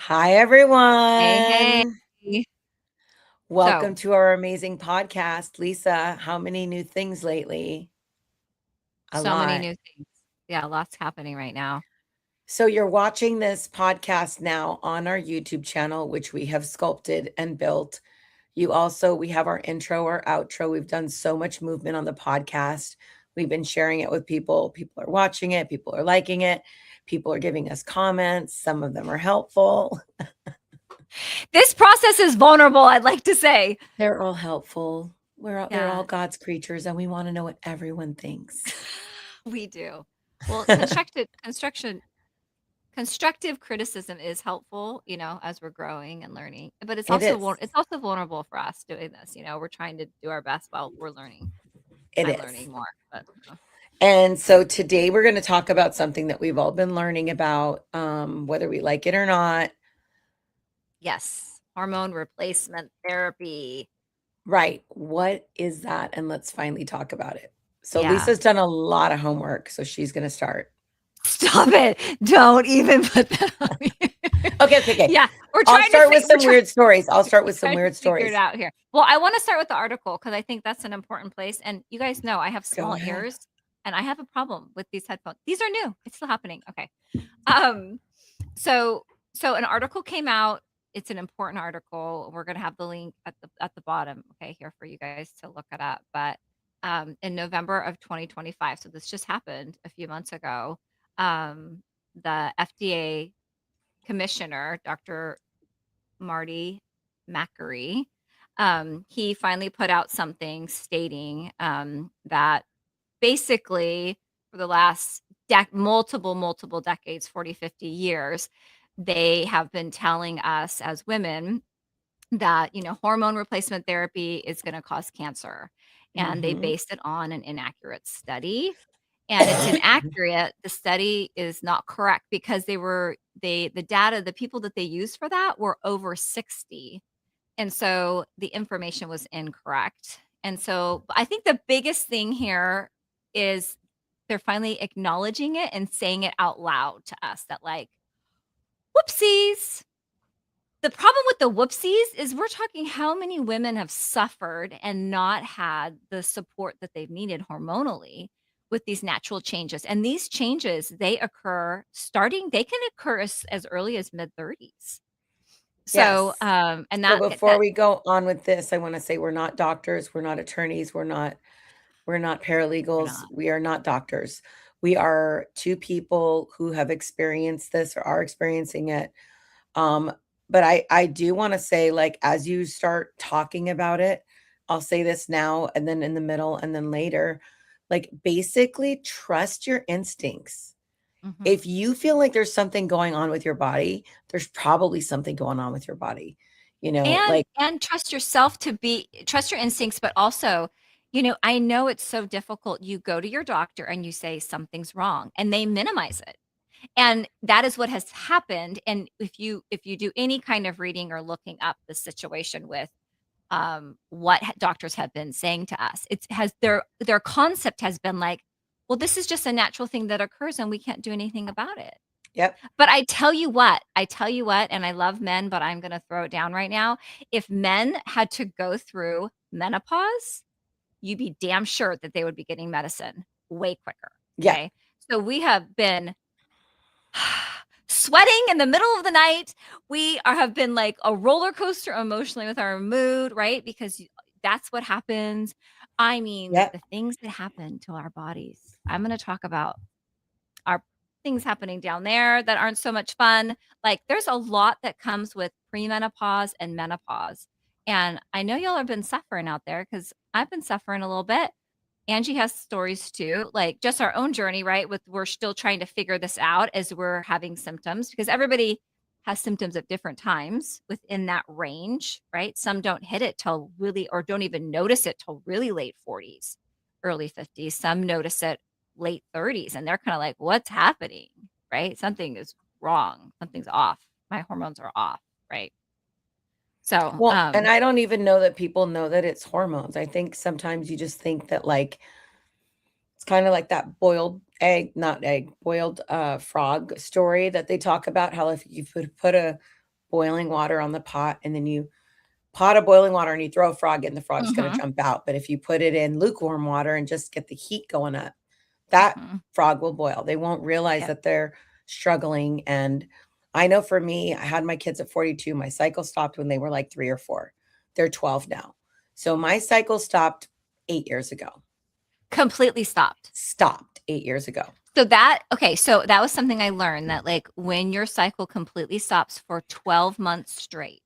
Hi, Hey, everyone. hey. Welcome So, to our amazing podcast. Lisa, how many new things lately? A so many lot. new things. Yeah, lots happening right now. So, you're watching this podcast now on our YouTube channel, which we have sculpted and built. We have our intro, our outro. We've done so much movement on the podcast. We've been sharing it with people. People are watching it, people are liking it, people are giving us comments. Some of them are helpful. This process is vulnerable, I'd like to say. They're all helpful. They're all Yeah, God's creatures, and we wanna know what everyone thinks. we do. Well, constructive criticism is helpful, as we're growing and learning. But it's It also is. it's also vulnerable for us doing this. We're trying to do our best while we're learning. It I'm is. learning more, but And so today we're gonna talk about something that we've all been learning about, whether we like it or not. yes, hormone replacement therapy. Right. What is that? And let's finally talk about it. So Yeah. Lisa's done a lot of homework, so she's gonna start. Stop it. Don't even put that on me. Okay, okay, okay. Yeah, we're I'll trying to start with we're some weird stories. I'll start with some trying to weird figure it stories. out here. Well, I wanna start with the article because I think that's an important place, and you guys know I have Go small ahead. ears, and I have a problem with these headphones. These are new. It's still happening. Okay. Um, so an article came out. It's an important article. We're gonna have the link at the bottom, okay, here for you guys to look it up. But in November of 2025, so this just happened a few months ago, the FDA commissioner, Dr. Marty Makary, he finally put out something stating that basically for the last multiple decades, 40, 50 years, they have been telling us as women that, hormone replacement therapy is going to cause cancer. And they Mhm. based it on an inaccurate study. And it's inaccurate. The study is not correct because the data, the people that they used for that were over 60. And so the information was incorrect. And so I think the biggest thing here is they're finally acknowledging it and saying it out loud to us that, like, whoopsies. The problem with the whoopsies is we're talking how many women have suffered and not had the support that they've needed hormonally with these natural changes. And these changes, they can occur as early as mid 30s. So, Yes. and So that before that we go on with this, I wanna say we're not doctors, we're not attorneys, we're not we're paralegals, not. we are not doctors. We are 2 people who have experienced this or are experiencing it. Um, but I do wanna say, like, as you start talking about it, I'll say this now and then in the middle and then later, like, basically trust your instincts. Mhm. If you feel like there's something going on with your body, there's probably something going on with your body, And like trust yourself trust your instincts, but also, I know it's so difficult. You go to your doctor and you say something's wrong, and they minimize it. And that is what has happened. And if you do any kind of reading or looking up the situation with what doctors have been saying to us, it has their concept has been like, well, this is just a natural thing that occurs, and we can't do anything about it. yep, But I tell you what, and I love men, but I'm gonna throw it down right now. If men had to go through menopause, you'd be damn sure that they would be getting medicine way quicker, yeah, okay? So we have been sweating in the middle of the night. Have been like a roller coaster emotionally with our mood, right? Because that's what happens. I mean, yep, the things that happen to our bodies. I'm gonna talk about are things happening down there that aren't so much fun. Like, there's a lot that comes with premenopause and menopause. And I know y'all have been suffering out there because I've been suffering a little bit. Angie has stories too, like just our own journey, right? With we're still trying to figure this out as we're having symptoms because everybody has symptoms at different times within that range, right? Some don't hit it till really, or don't even notice it till really late 40s, early 50s. Some notice it late 30s and they're kind of like, what's happening? Right? Something is wrong. Something's off. My hormones are off. Right. So, well, and I don't even know that people know that it's hormones. I think sometimes you just think that, like, it's kinda like that boiled egg not egg, boiled, frog story that they talk about, how if you put a boiling water on the pot, and then you pot of boiling water and you throw a frog in, the frog's going to Mhm. jump out. But if you put it in lukewarm water and just get the heat going up, that Mhm. frog will boil. They won't realize Yep. that they're struggling. And I know for me, I had my kids at 42. My cycle stopped when they were like 3 or 4. They're 12 now. So my cycle stopped 8 years ago. Completely stopped. Stopped 8 years ago. So that was something I learned, that like when your cycle completely stops for 12 months straight,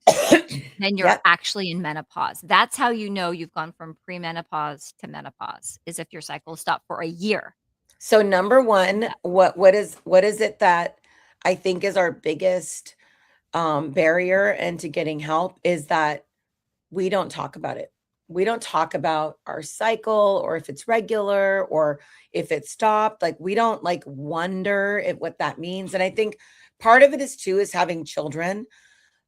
then you're Yep. actually in menopause. That's how you know you've gone from premenopause to menopause, is if your cycle stopped for a year. So number one, Yeah. what is it that I think is our biggest barrier into getting help is that we don't talk about it. We don't talk about our cycle or if it's regular or if it stopped. Like we don't like wonder at what that means. And I think part of it is too is having children.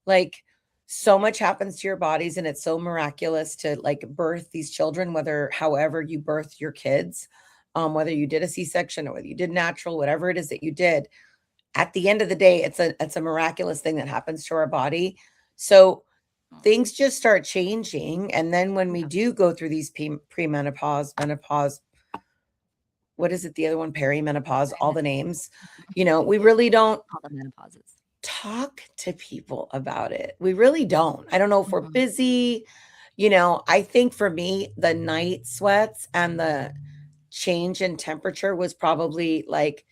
Like so much happens to your bodies and it's so miraculous to like birth these children, whether however you birth your kids, whether you did a C-section or whether you did natural, whatever it is that you did. At the end of the day, it's a miraculous thing that happens to our body. So things just start changing. And then when we Yeah. do go through these premenopause, menopause, what is it? The other one, perimenopause, all the names, we really don't All the menopauses. talk to people about it. We really don't. I don't know if we're Mhm. busy. I think for me, the night sweats and the change in temperature was probably like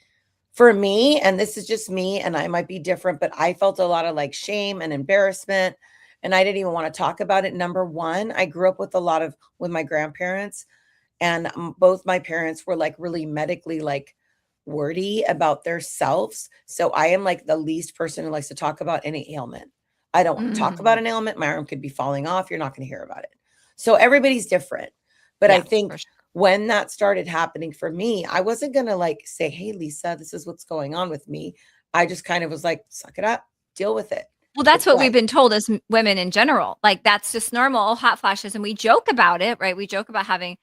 for me, and this is just me, and I might be different, but I felt a lot of like shame and embarrassment, and I didn't even want to talk about it. Number one, I grew up with my grandparents, and both my parents were like really medically like wordy about their selves. So I am like the least person who likes to talk about any ailment. I don't want to talk about Mhm. an ailment. My arm could be falling off. You're not going to hear about it. So everybody's different. But I Yeah, for think sure. when that started happening for me, I wasn't going to like say, "Hey, Lisa, this is what's going on with me." I just kind of was like, suck it up, deal with it. Well, that's It's what we've life. been told as women in general. Like that's just normal hot flashes, and we joke about it, right? We joke about having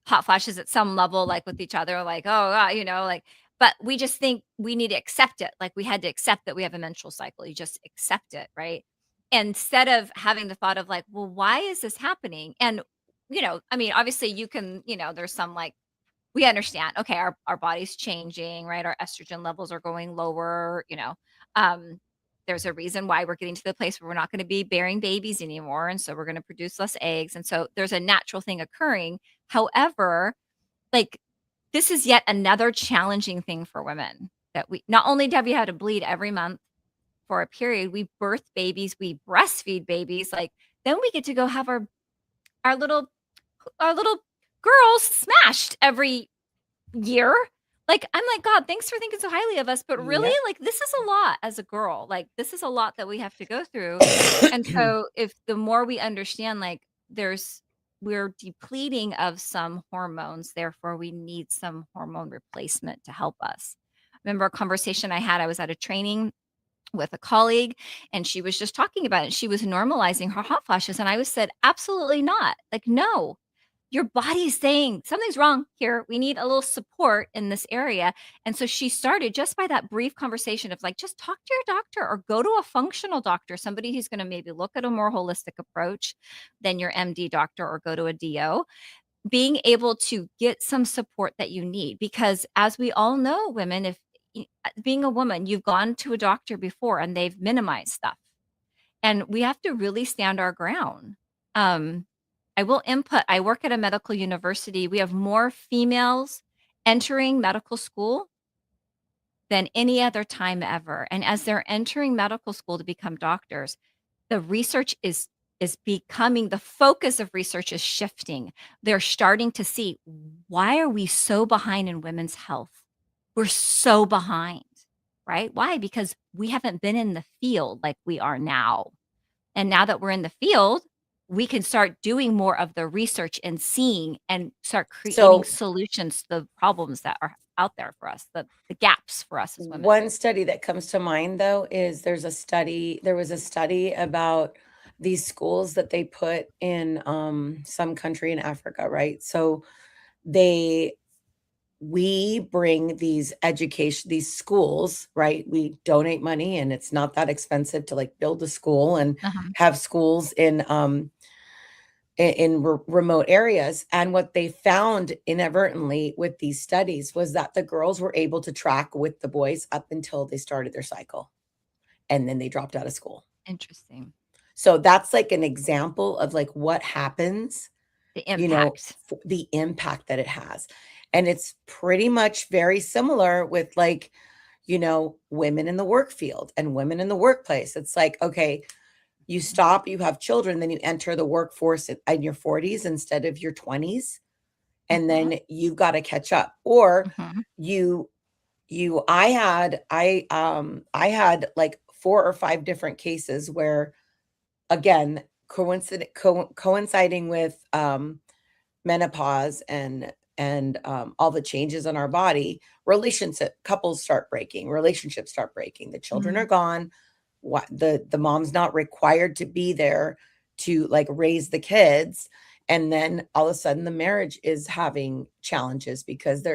hot flashes at some level, like with each other, like like. But we just think we need to accept it. Like we had to accept that we have a menstrual cycle. You just accept it, right? Instead of having the thought of like, well, why is this happening? And I mean, obviously, you can, there's some like we understand, okay, our body's changing, right? Our estrogen levels are going lower. Um, there's a reason why we're getting to the place where we're not going to be bearing babies anymore. And so we're going to produce less eggs. And so there's a natural thing occurring. However, like this is yet another challenging thing for women, that we not only have you had to bleed every month for a period, we birth babies, we breastfeed babies, like then we get to go have our little our little girls smashed every year. Like, I'm like, "God, thanks for thinking so highly of us, but really, Yep. like, this is a lot as a girl. Like, this is a lot that we have to go through." And so if the more we understand, like, we're depleting of some hormones, therefore we need some hormone replacement to help us. Remember a conversation I was at a training with a colleague, and she was just talking about it. She was normalizing her hot flashes, and I was said, "Absolutely not. Like, no. Your body's saying something's wrong here. We need a little support in this area." And so she started just by that brief conversation of like, just talk to your doctor or go to a functional doctor, somebody who's going to maybe look at a more holistic approach than your MD doctor, or go to a DO, being able to get some support that you need. Because as we all know, women, if being a woman, you've gone to a doctor before and they've minimized stuff. And we have to really stand our ground. Um, I will input, I work at a medical university. We have more females entering medical school than any other time ever. And as they're entering medical school to become doctors, the research is becoming, the focus of research is shifting. They're starting to see, why are we so behind in women's health? We're so behind, right? Why? Because we haven't been in the field like we are now. And now that we're in the field, we can start doing more of the research and seeing and start creating So solutions to the problems that are out there for us, the gaps for us as women. one study that comes to mind though is there was a study about these schools that they put in some country in Africa, right? So they we bring these schools, right? We donate money, and it's not that expensive to like build a school and Uh-huh. have schools in remote areas. And what they found inadvertently with these studies was that the girls were able to track with the boys up until they started their cycle, and then they dropped out of school. Interesting. So that's like an example of like what happens, The you know, impact. the impact that it has. And it's pretty much very similar with like, women in the work field and women in the workplace. It's like, okay, you stop, you have children, then you enter the workforce in your 40s instead of your 20s, and Mhm. then you've got to catch up. Or Mhm. you I had like 4 or 5 different cases where, again, coinciding with menopause and all the changes in our body, relationships start breaking, the children are Mhm. gone, what the mom's not required to be there to like raise the kids, and then all of a sudden the marriage is having challenges because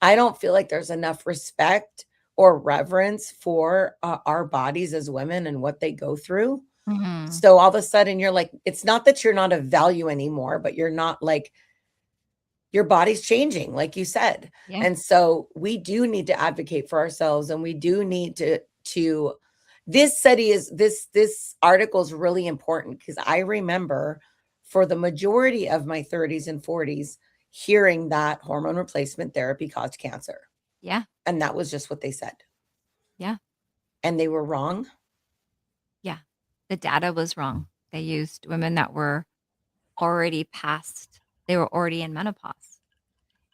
I don't feel like there's enough respect or reverence for our bodies as women and what they go through. Mhm. So all of a sudden you're like, it's not that you're not of value anymore, but you're not like, your body's changing, like you said. Yeah. And so we do need to advocate for ourselves, and we do need to this article is really important because I remember for the majority of my 30s and 40s hearing that hormone replacement therapy caused cancer. Yeah. And that was just what they said. Yeah. And they were wrong. Yeah. The data was wrong. They used women that were already past, they were already in menopause.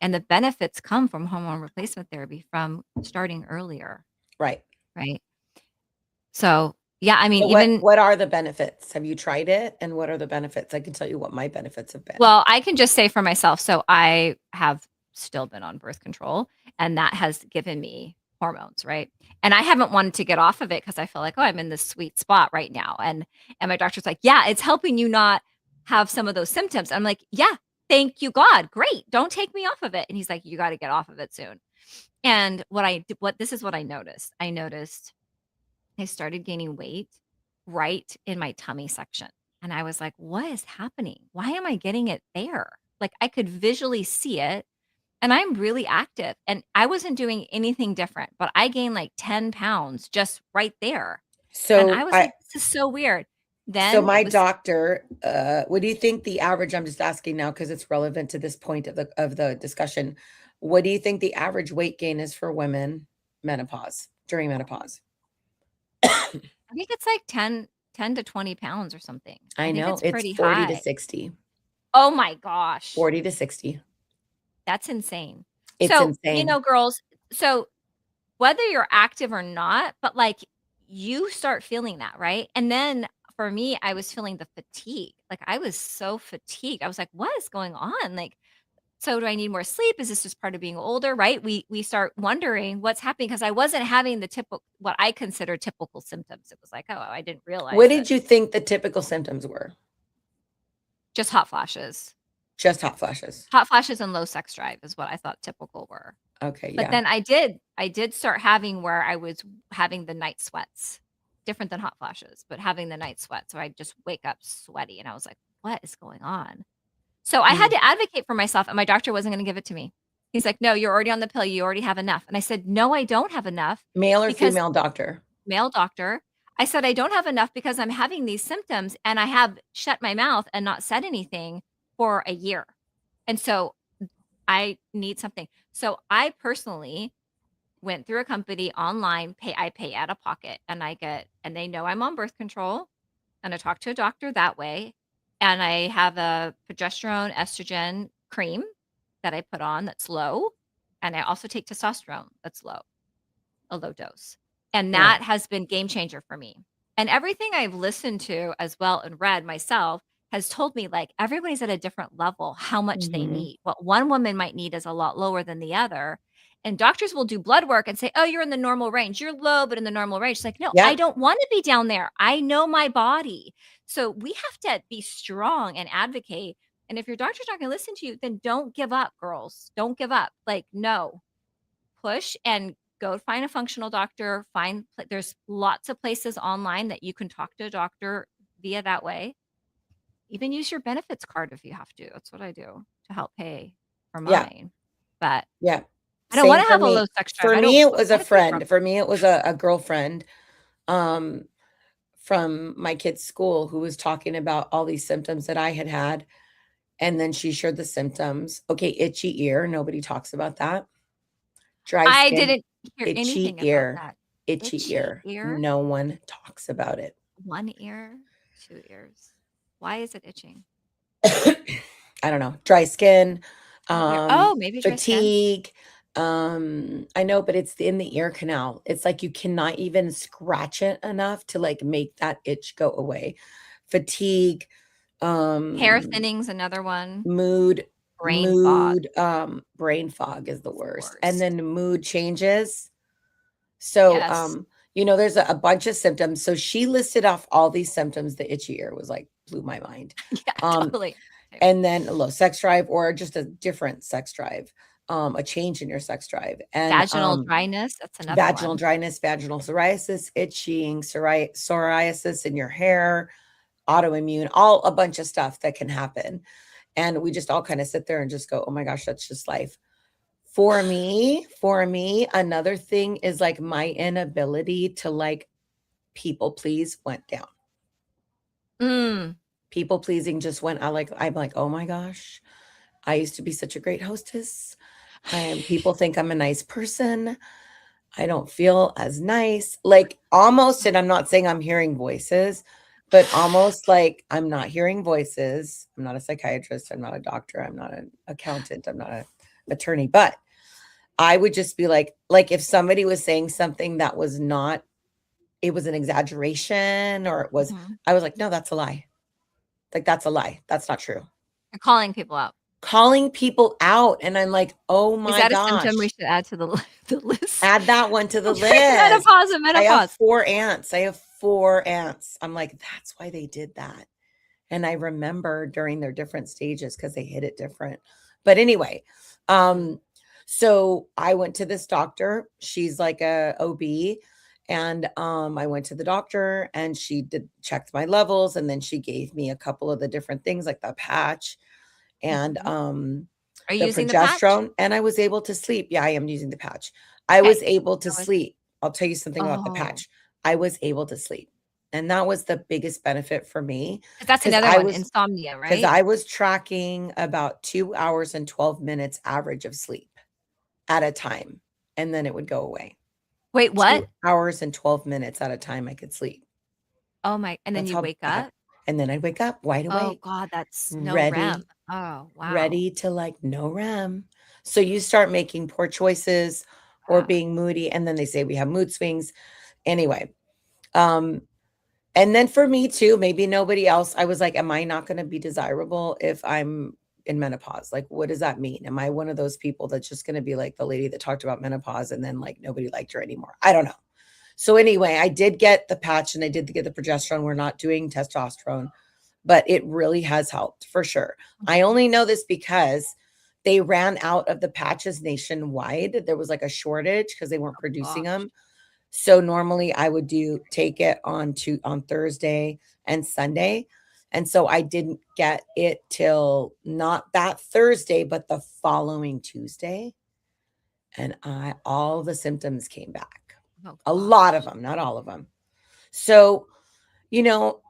And the benefits come from hormone replacement therapy from starting earlier, Right. right? So, yeah, I mean, So even what are the benefits? Have you tried it? And what are the benefits? I can tell you what my benefits have been. well, I can just say for myself, so I have still been on birth control, and that has given me hormones, right? And I haven't wanted to get off of it because I feel like, "Oh, I'm in this sweet spot right now." And my doctor's like, "Yeah, it's helping you not have some of those symptoms." I'm like, "Yeah, thank you, God. Great. Don't take me off of it." And he's like, "You gotta get off of it soon." And what this is what I noticed. I noticed I started gaining weight right in my tummy section. And I was like, what is happening? Why am I getting it there? Like I could visually see it. And I'm really active. And I wasn't doing anything different, but I gained like 10 pounds just right there. And I So was I like, this is so weird. so Then it my was doctor, what do you think the average, I'm just asking now because it's relevant to this point of the discussion. What do you think the average weight gain is for women during menopause? I think it's like 10 to 20 pounds or something. I I think know it's it's pretty 40 to high. 60. Oh my gosh. 40 to 60. That's insane. It's So, insane. girls, so whether you're active or not, but, like, you start feeling that, right? And then for me, I was feeling the fatigue. Like, I was so fatigued. I was like, "What is going on?" Like, so do I need more sleep? Is this just part of being older, right? We start wondering what's happening because I wasn't having the typical what I consider typical symptoms. It was like, "Oh, I didn't What realize that." did you think the typical symptoms were? Just hot flashes. Just hot flashes. Hot flashes and low sex drive is what I thought typical were. Okay, But yeah. then I did start having where I was having the night sweats, different than hot flashes, but having the night sweat, so I just wake up sweaty, and I was like, "What is going on?" So I had Mm. to advocate for myself, and my doctor wasn't gonna give it to me. He's like, "No, you're already on the pill, you already have enough." And I said, "No, I don't have enough Male or because" female doctor? male doctor. I said, "I don't have enough because I'm having these symptoms, and I have shut my mouth and not said anything for a year, and so I need something." So I personally went through a company online, I pay out of pocket, and they know I'm on birth control, and I talk to a doctor that way, and I have a progesterone estrogen cream that I put on that's low, and I also take testosterone that's low, a low dose. And Yeah. that has been game changer for me. And everything I've listened to as well and read myself has told me like everybody's at a different level how much they Mhm. need. What one woman might need is a lot lower than the other. And doctors will do blood work and say, "Oh, you're in the normal range. You're low, but in the normal range." It's like, "No, I Yep. don't want to be down there. I know my body." So we have to be strong and advocate. And if your doctor's not going to listen to you, then don't give up, girls. Don't give up. Like, no, push and go find a functional doctor. There's lots of places online that you can talk to a doctor via that way. Even use your benefits card if you have to. That's what I do to help pay for Yeah. mine. But Yeah. I don't Same want to for have a me. low sex drive. For I me, don't it was a medically from friend. For me, it was a girlfriend from my kid's school who was talking about all these symptoms that I had had. And then she shared the symptoms. Okay, itchy ear. Nobody talks about that. Dry I skin, didn't hear itchy anything about ear, that. itchy Itchy ear. ear, No one talks about it. 1 ear, 2 ears. Why is it itching? I don't know. Dry skin, Oh, maybe dry skin? fatigue. I know, but it's in the ear canal. It's like you cannot even scratch it enough to like make that itch go away. Fatigue, Hair um, thinning's another one. mood, Brain fog brain fog is the is the worst. And worst. then mood changes. So, Yes. there's a bunch of symptoms. So she listed off all these symptoms. The itchy ear was like blew my mind. Yeah, Um, totally. and then a low sex drive or just a different sex drive, a change in your sex drive, and Vaginal dryness, that's another vaginal one. dryness, vaginal psoriasis, itching, psoriasis in your hair, autoimmune, all a bunch of stuff that can happen. And we just all kind of sit there and just go, oh my gosh, that's just life. For me, another thing is like my inability to like people please went down. Mm. People pleasing just went. I'm like, oh my gosh, I used to be such a great hostess. People think I'm a nice person. I don't feel as nice. Like almost, and I'm not saying I'm hearing voices, but almost like I'm not hearing voices. I'm not a psychiatrist. I'm not a doctor. I'm not an accountant. I'm not an attorney. But I would just be like if somebody was saying something that was not, it was an exaggeration or it was, Mhm. I was like, no, that's a lie. Like, that's a lie. That's not true. You're calling people out. Calling people out. And I'm like, oh Is my that a symptom we gosh, should add to the list? add that one to the list. Menopause and I have menopause. 4 aunts. I'm like, that's why they did that. And I remember during their different stages because they hit it different. But anyway, so I went to this doctor. She's like a OB. And I went to the doctor and she checked my levels. And then she gave me a couple of the different things like the patch and Mhm. Are you the using the patch? progesterone. And I was able to sleep. Yeah, I am using the patch. I Okay. was able to How was sleep. I'll tell you something about the Oh, patch. I was able to sleep. And that was the biggest benefit for me 'cause that's because another one, insomnia, right? I was tracking about 2 hours and 12 minutes average of sleep at a time, and then it would go away. Wait, 2 what? hours and 12 minutes at a time I could sleep. Oh my, and then That's you how wake bad, up? and then I'd wake up wide Oh awake, god, that's no REM. ready Oh, wow. ready to like no REM. So you start making poor choices or Wow. being moody, and then they say we have mood swings. Anyway, um, and then for me too, maybe nobody else, I was like, am I not gonna be desirable if I'm in menopause? Like, what does that mean? Am I one of those people that's just gonna be like the lady that talked about menopause and then like nobody liked her anymore? I don't know. So anyway, I did get the patch and I did get the progesterone. We're not doing testosterone, but it really has helped for sure. I Mhm. only know this because they ran out of the patches nationwide. There was like a shortage because they weren't producing Gosh. them. So normally I would take it on Thursday and Sunday. And so I didn't get it till not that Thursday, but the following Tuesday. And all the symptoms came back. Oh A lot of gosh. them, not all of them. So, you know,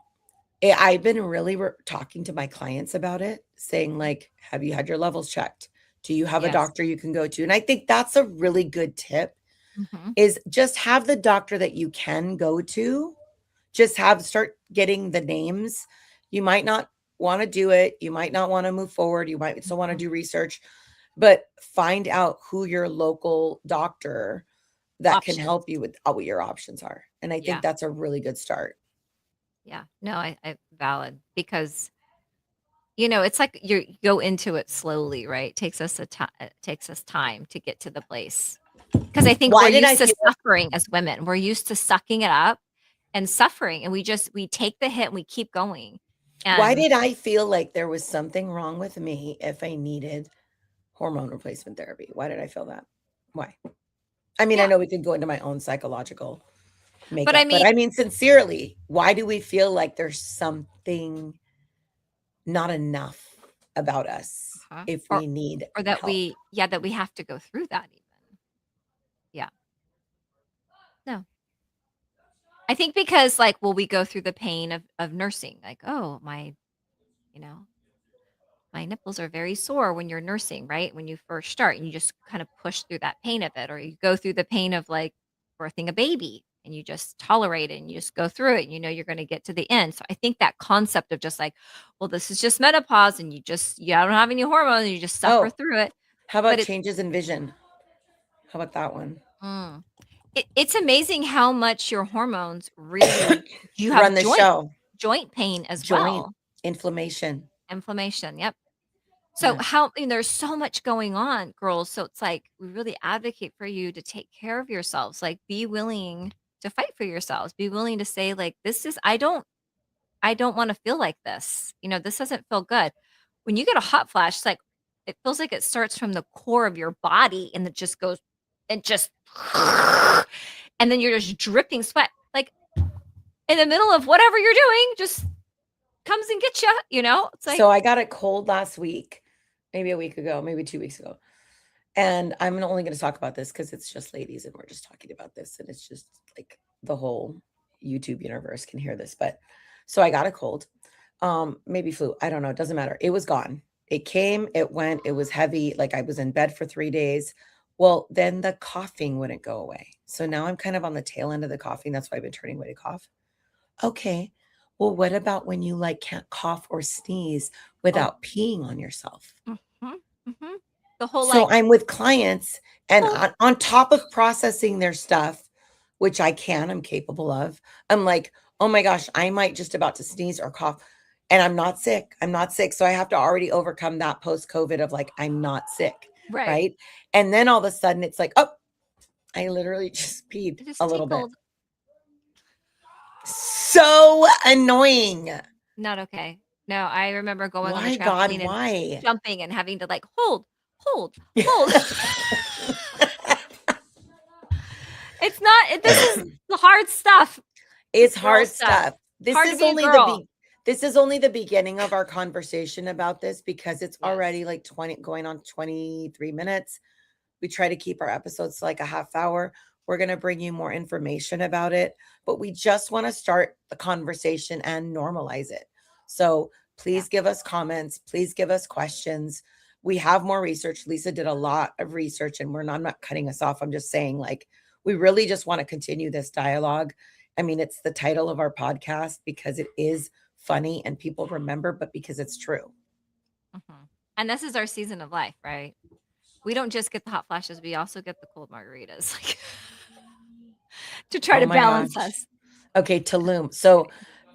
I've been really talking to my clients about it, saying like, have you had your levels checked? Do you have a Yes. doctor you can go to? And I think that's a really good tip Mhm. is just have the doctor that you can go to. Just start getting the names. You might not want to do it. You might not want to move forward. You might still want to Mhm. do research, but find out who your local doctor that can Options. help you with what your options are. And I think Yeah. that's a really good start. Yeah. No, I valid because, it's like you go into it slowly, right? It takes us time to get to the place. Because I think we're Why did I used to feel suffering as women. We're used to sucking it up and suffering, and we take the hit and we keep going. Why And did I feel like there was something wrong with me if I needed hormone replacement therapy? Why did I feel that? Why? I mean, I yeah, know we could go into my own psychological but I makeup, mean, but I mean, sincerely, why do we feel like there's something not enough about us uh-huh. if we need Or that help? that we have to go through that even. Yeah. No. I think because, like, will we go through the pain of nursing? Like, "Oh, you know, my nipples are very sore," when you're nursing, right? When you first start, and you just kind of push through that pain of it, or you go through the pain of, like, birthing a baby, and you just tolerate it, and you just go through it, and you know you're gonna get to the end. So I think that concept of just like, "Well, this is just menopause, and you don't have any hormones, and you just suffer Oh, through it." how about But it's changes in vision? How about that one? mm. It's amazing how much your hormones really you Run have the show. joint pain as Joint well, inflammation. inflammation, yep. So Yes. there's so much going on, girls, so it's like, we really advocate for you to take care of yourselves, like, be willing to fight for yourselves, be willing to say, like, "This is I don't wanna feel like this," "This doesn't feel good." When you get a hot flash, it's like it feels like it starts from the core of your body, and it just goes and just and then you're just dripping sweat, like, in the middle of whatever you're doing, just comes and gets you. It's like, So I got a cold last week, maybe a week ago, maybe 2 weeks ago. And I'm only going to talk about this because it's just ladies and we're just talking about this. And it's just like the whole YouTube universe can hear this. But so I got a cold, maybe flu. I don't know. It doesn't matter. It was gone. It came, it went, it was heavy. Like I was in bed for 3 days. Well, then the coughing wouldn't go away. So now I'm kind of on the tail end of the coughing. That's why I've been turning away to cough. Okay. Well, what about when you like can't cough or sneeze oh, without peeing on yourself? mhm, mhm. The whole, So like, I'm with clients and "Oh." on top of processing their stuff, which I'm capable of, I'm like, oh my gosh, I might just about to sneeze or cough. And I'm not sick. I'm not sick. So I have to already overcome that post COVID of like, I'm not sick. Right. Right. And then all of a sudden it's like, oh, I literally just peed It just a little bit. tingled. So annoying. Not okay. No, I remember going on the Why, God? trampoline and Why? jumping and having to, like, "Hold, hold, hold." It's not this is the hard stuff. This It's girl hard stuff. stuff. This Hard to is be a only the girl. be this is only the beginning of our conversation about this because it's Yes. already like 20 going on 23 minutes. We try to keep our episodes to like a half hour. We're going to bring you more information about it, but we just want to start the conversation and normalize it. So Yeah. please give us comments. Please give us questions. We have more research. Lisa did a lot of research and I'm not cutting us off. I'm just saying, like, we really just want to continue this dialogue. I mean, it's the title of our podcast because it is funny and people remember, but because it's true. Mhm. And this is our season of life, right? We don't just get the hot flashes, we also get the cold margaritas, like, to try Oh to my balance gosh. us. Okay, Tulum. So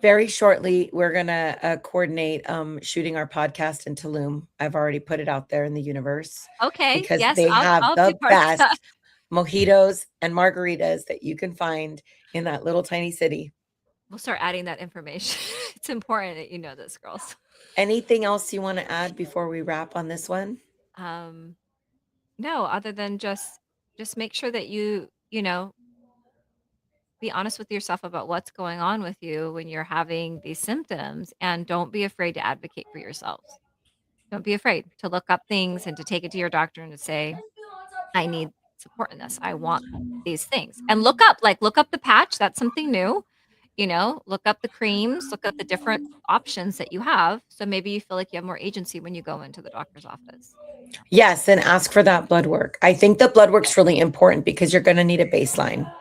very shortly, we're gonna coordinate shooting our podcast in Tulum. I've already put it out there in the universe Okay, because yes, they have I'll be the part of that. best mojitos and margaritas that you can find in that little tiny city. We'll start adding that information. It's important that you know this, girls. Anything else you want to add before we wrap on this one? Um, no, other than just make sure that be honest with yourself about what's going on with you when you're having these symptoms, and don't be afraid to advocate for yourselves. Don't be afraid to look up things and to take it to your doctor and to say, "I need support in this. I want these things." And look up the patch, that's something new. Look up the creams, look up the different options that you have, so maybe you feel like you have more agency when you go into the doctor's office. Yes, and ask for that blood work. I think the blood work's really important because you're going to need a baseline.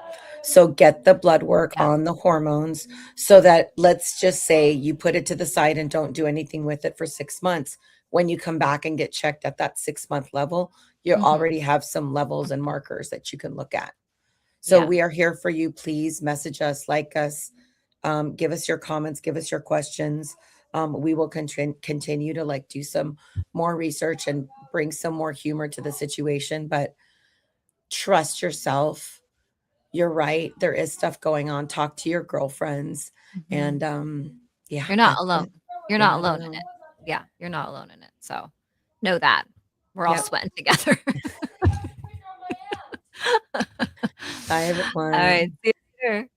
So get the blood work Yeah. on the hormones so that let's just say you put it to the side and don't do anything with it for 6 months. When you come back and get checked at that 6 month level, you Mhm. already have some levels and markers that you can look at. So Yeah. we are here for you. Please message us, like us, give us your comments, give us your questions. We will continue to like do some more research and bring some more humor to the situation, but trust yourself. You're right. There is stuff going on. Talk to your girlfriends. Mhm. And yeah, You're not that's alone. it. You're not alone in it. Yeah, you're not alone in it. So know that. We're all Yep. sweating together. Bye, All right. everyone. See you later.